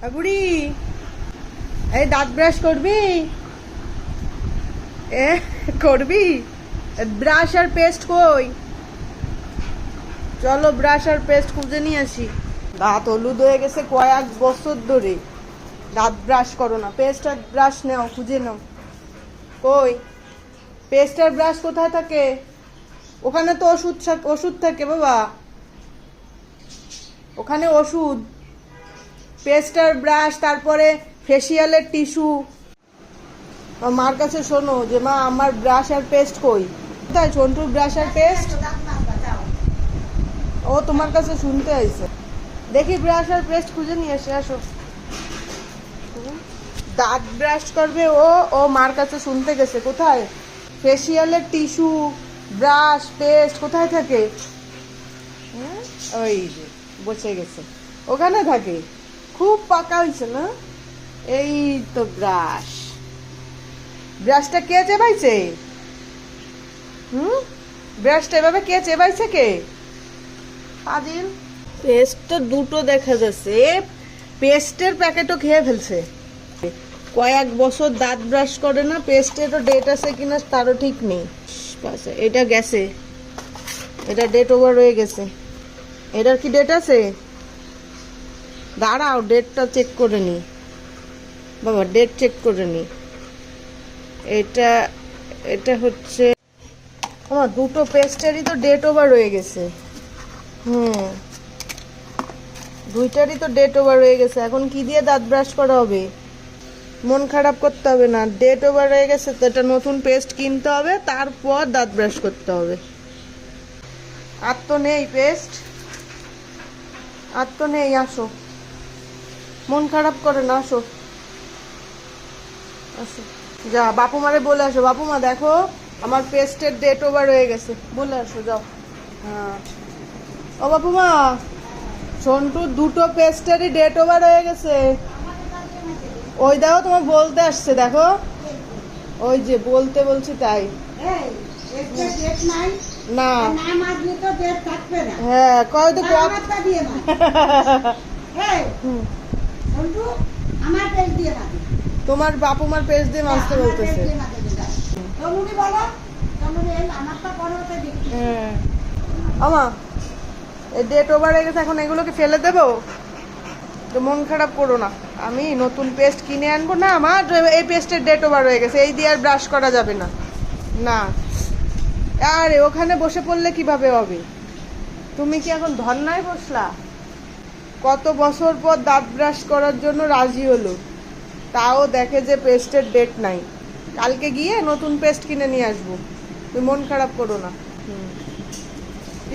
বুড়ি, এই দাঁত ব্রাশ করবি? করবি? ব্রাশ আর পেস্ট কই? চলো ব্রাশ আর পেস্ট খুঁজে নিয়ে আসি। দাঁত হলুদ হয়ে গেছে কয়েক বছর ধরে, দাঁত ব্রাশ করো না। পেস্ট আর ব্রাশ নাও, খুঁজে নাও। কই পেস্ট আর ব্রাশ কোথায় থাকে? ওখানে তো ওষুধ থাকে বাবা, ওখানে ওষুধ। পেস্ট আর ব্রাশ, তারপরে ফেসিয়ালের টিস্যু। মার কাছে শোনো যে মা আমার ব্রাশ আর পেস্ট কই? কোথায় ঝন্টুর ব্রাশ আর পেস্ট? ও তোমার কাছে শুনতে আইছে। দেখি ব্রাশ আর পেস্ট খুঁজে নিয়ে এসে আসো। দাঁত ব্রাশ করবে ও ও মার কাছে শুনতে গেছে। কোথায় ফেসিয়ালের টিস্যু, ব্রাশ, পেস্ট কোথায় থাকে? ওই যে বসে গেছে, ওখানে থাকে। খুব পাকা হয়েছে না? এই তো ব্রাশ। ব্রাশটা কে চেবাইছে? ব্রাশটা এভাবে কে চেবাইছে? কে? ফাজিল। পেস্ট তো দুটো দেখা যাচ্ছে, পেস্টের প্যাকেটও খেয়ে ফেলছে। কয়েক বছর দাঁত ব্রাশ করে না, পেস্টেরও ডেট আছে কিনা তারও ঠিক নেই। এটা গেছে, এটা ডেট ওভার হয়ে গেছে। এটার কি ডেট আছে? দাঁড়াও ডেটটা চেক করে নি বাবা, ডেট চেক করে নি। এটা এটা হচ্ছে আমার দুটো পেস্টেরই তো ডেট ওভার হয়ে গেছে। দুইটারই তো ডেট ওভার হয়ে গেছে। এখন কি দিয়ে দাঁত ব্রাশ করা হবে? মন খারাপ করতে হবে না, ডেট ওভার হয়ে গেছে তো এটা নতুন পেস্ট কিনতে হবে, তারপর দাঁত ব্রাশ করতে হবে। আর তো নেই পেস্ট, আর তো নেই। আসো, মন খারাপ করে না, আসো আসো। যা বাপু মারে বলে আসো, বাপু মা দেখো আমার পেস্টের ডেট ওভার হয়ে গেছে, বলে আসো যাও। হ্যাঁ ও বাপু মা, সন্টুর দুটো পেস্টেরই ডেট ওভার হয়ে গেছে। ওই দেখো তোমার বলতে আসছে, দেখো ওই যে বলতে বলছি তাই। না হ্যাঁ কয় তো তোমার বাপু মার পেজ দিয়ে মাছতে বলতেছে। হ্যাঁ আমা এই ডেট ওভার হয়ে গেছে, এখন এগুলোকে ফেলে দেবো? তো মন খারাপ করো না, আমি নতুন পেস্ট কিনে আনবো না। আমার এই পেস্টের ডেট ওভার হয়ে গেছে, এই দিয়ে আর ব্রাশ করা যাবে না। না আরে ওখানে বসে পড়লে কিভাবে হবে? তুমি কি এখন ধর্নায় বসলা? কত বছর পর দাঁত ব্রাশ করার জন্য রাজি হলো, তাও দেখে যে পেস্টের ডেট নাই। কালকে গিয়ে নতুন পেস্ট কিনে নিয়ে আসবো। তুমি মন খারাপ করো না।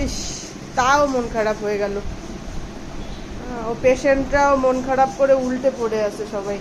ইস, তাও মন খারাপ হয়ে গেল। ও পেশেন্টরাও মন খারাপ করে উল্টে পড়ে আছে সবাই।